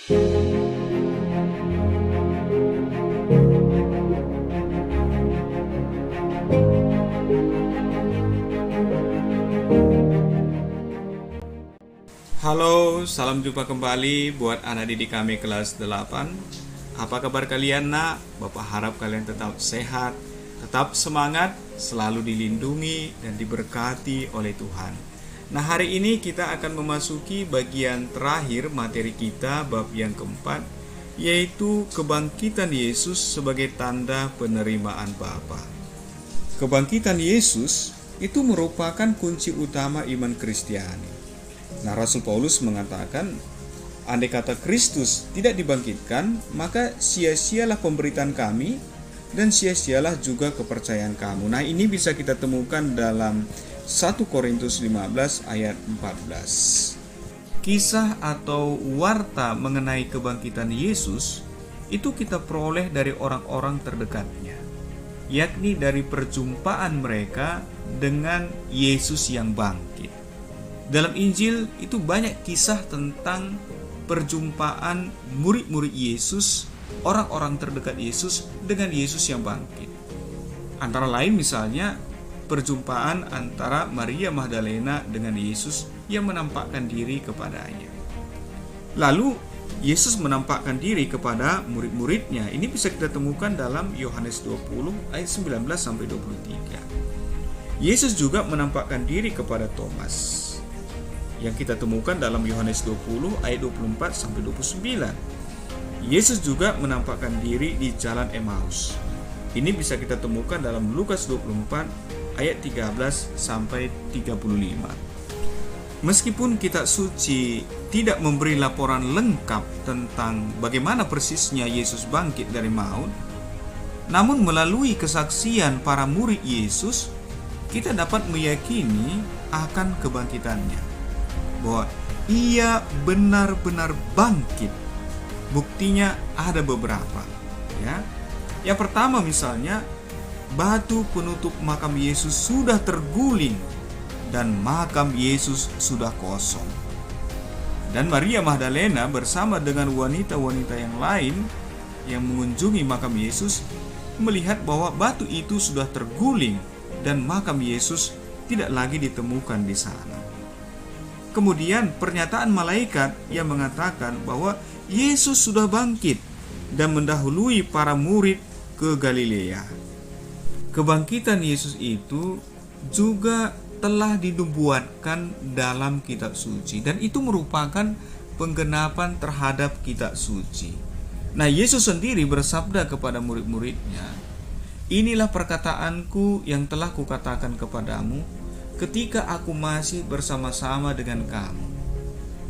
Halo, salam jumpa kembali buat anak didik kami kelas 8. Apa kabar kalian nak? Bapak harap kalian tetap sehat, tetap semangat, selalu dilindungi dan diberkati oleh Tuhan. Nah, hari ini kita akan memasuki bagian terakhir materi kita, bab yang keempat, yaitu kebangkitan Yesus sebagai tanda penerimaan Bapa. Kebangkitan Yesus itu merupakan kunci utama iman Kristiani. Nah, Rasul Paulus mengatakan, andai kata Kristus tidak dibangkitkan, maka sia-sialah pemberitaan kami dan sia-sialah juga kepercayaan kamu. Nah, ini bisa kita temukan dalam 1 Korintus 15 ayat 14. Kisah atau warta mengenai kebangkitan Yesus itu kita peroleh dari orang-orang terdekatnya, yakni dari perjumpaan mereka dengan Yesus yang bangkit. Dalam Injil itu banyak kisah tentang perjumpaan murid-murid Yesus, orang-orang terdekat Yesus dengan Yesus yang bangkit. Antara lain misalnya perjumpaan antara Maria Magdalena dengan Yesus yang menampakkan diri kepadanya. Lalu Yesus menampakkan diri kepada murid-muridnya. Ini bisa kita temukan dalam Yohanes 20 ayat 19 sampai 23. Yesus juga menampakkan diri kepada Thomas, yang kita temukan dalam Yohanes 20 ayat 24 sampai 29. Yesus juga menampakkan diri di jalan Emmaus. Ini bisa kita temukan dalam Lukas 24 ayat 13 sampai 35. Meskipun kitab suci tidak memberi laporan lengkap tentang bagaimana persisnya Yesus bangkit dari maut, namun melalui kesaksian para murid Yesus, kita dapat meyakini akan kebangkitannya, bahwa ia benar-benar bangkit. Buktinya ada beberapa, ya. Yang pertama misalnya, batu penutup makam Yesus sudah terguling dan makam Yesus sudah kosong. Dan Maria Magdalena bersama dengan wanita-wanita yang lain yang mengunjungi makam Yesus melihat bahwa batu itu sudah terguling dan makam Yesus tidak lagi ditemukan di sana. Kemudian pernyataan malaikat yang mengatakan bahwa Yesus sudah bangkit dan mendahului para murid ke Galilea. Kebangkitan Yesus itu juga telah dinubuatkan dalam kitab suci, dan itu merupakan penggenapan terhadap kitab suci. Nah, Yesus sendiri bersabda kepada murid-muridnya, "Inilah perkataanku yang telah kukatakan kepadamu ketika aku masih bersama-sama dengan kamu,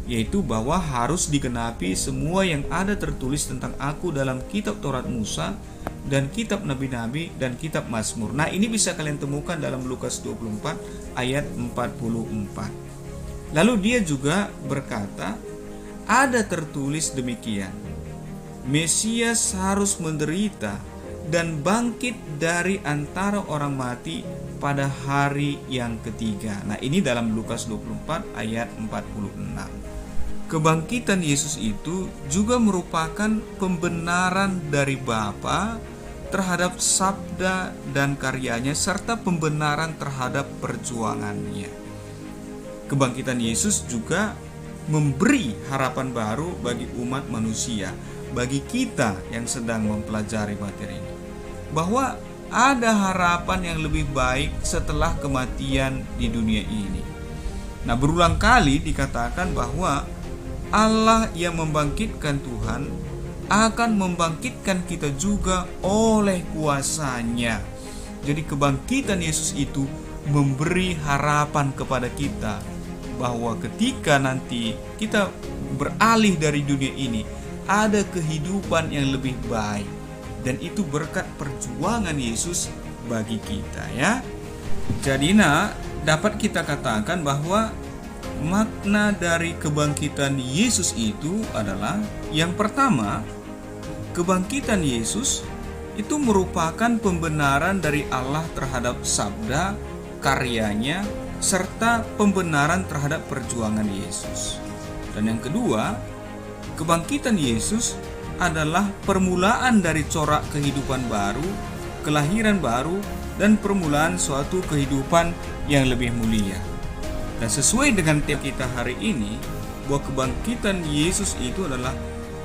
yaitu bahwa harus digenapi semua yang ada tertulis tentang aku dalam kitab Taurat Musa dan kitab Nabi-Nabi dan kitab Mazmur." Nah, ini bisa kalian temukan dalam Lukas 24 ayat 44. Lalu dia juga berkata, ada tertulis demikian, Mesias harus menderita dan bangkit dari antara orang mati pada hari yang ketiga. Nah, ini dalam Lukas 24 ayat 46. Kebangkitan Yesus itu juga merupakan pembenaran dari Bapa terhadap sabda dan karyanya, serta pembenaran terhadap perjuangannya. Kebangkitan Yesus juga memberi harapan baru bagi umat manusia, bagi kita yang sedang mempelajari materi ini, bahwa ada harapan yang lebih baik setelah kematian di dunia ini. Nah, berulang kali dikatakan bahwa Allah yang membangkitkan Tuhan akan membangkitkan kita juga oleh kuasa-Nya. Jadi kebangkitan Yesus itu memberi harapan kepada kita bahwa ketika nanti kita beralih dari dunia ini, ada kehidupan yang lebih baik. Dan itu berkat perjuangan Yesus bagi kita, ya. Jadi dapat kita katakan bahwa makna dari kebangkitan Yesus itu adalah, yang pertama, kebangkitan Yesus itu merupakan pembenaran dari Allah terhadap sabda, karyanya, serta pembenaran terhadap perjuangan Yesus. Dan yang kedua, Kebangkitan Yesus adalah permulaan dari corak kehidupan baru, kelahiran baru, dan permulaan suatu kehidupan yang lebih mulia. Dan sesuai dengan tema kita hari ini, bahwa kebangkitan Yesus itu adalah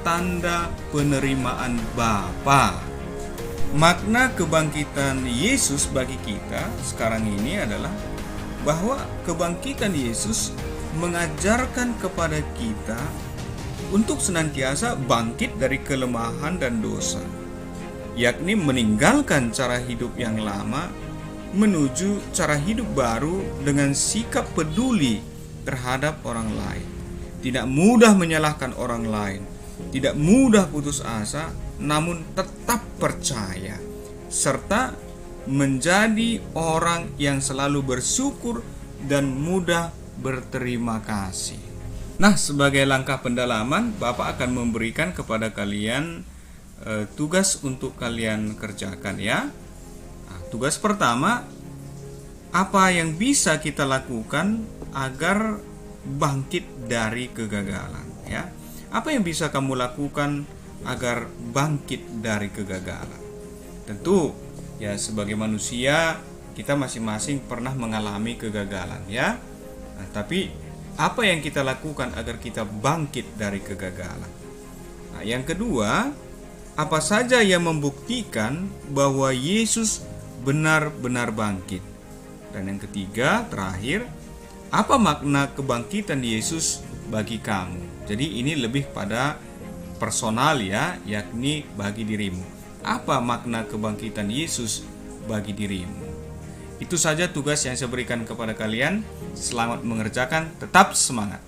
tanda penerimaan Bapa. Makna kebangkitan Yesus bagi kita sekarang ini adalah bahwa kebangkitan Yesus mengajarkan kepada kita untuk senantiasa bangkit dari kelemahan dan dosa, yakni meninggalkan cara hidup yang lama menuju cara hidup baru dengan sikap peduli terhadap orang lain, tidak mudah menyalahkan orang lain, tidak mudah putus asa, namun tetap percaya, serta menjadi orang yang selalu bersyukur dan mudah berterima kasih. Nah, sebagai langkah pendalaman, Bapak akan memberikan kepada kalian tugas untuk kalian kerjakan ya. Nah, tugas pertama, apa yang bisa kita lakukan agar bangkit dari kegagalan ya? Apa yang bisa kamu lakukan agar bangkit dari kegagalan? Tentu ya, sebagai manusia kita masing-masing pernah mengalami kegagalan ya. Nah, tapi apa yang kita lakukan agar kita bangkit dari kegagalan? Nah, yang kedua, apa saja yang membuktikan bahwa Yesus benar-benar bangkit? Dan yang ketiga, terakhir, apa makna kebangkitan Yesus bagi kamu? Jadi ini lebih pada personal ya, yakni bagi dirimu. Apa makna kebangkitan Yesus bagi dirimu? Itu saja tugas yang saya berikan kepada kalian. Selamat mengerjakan, tetap semangat.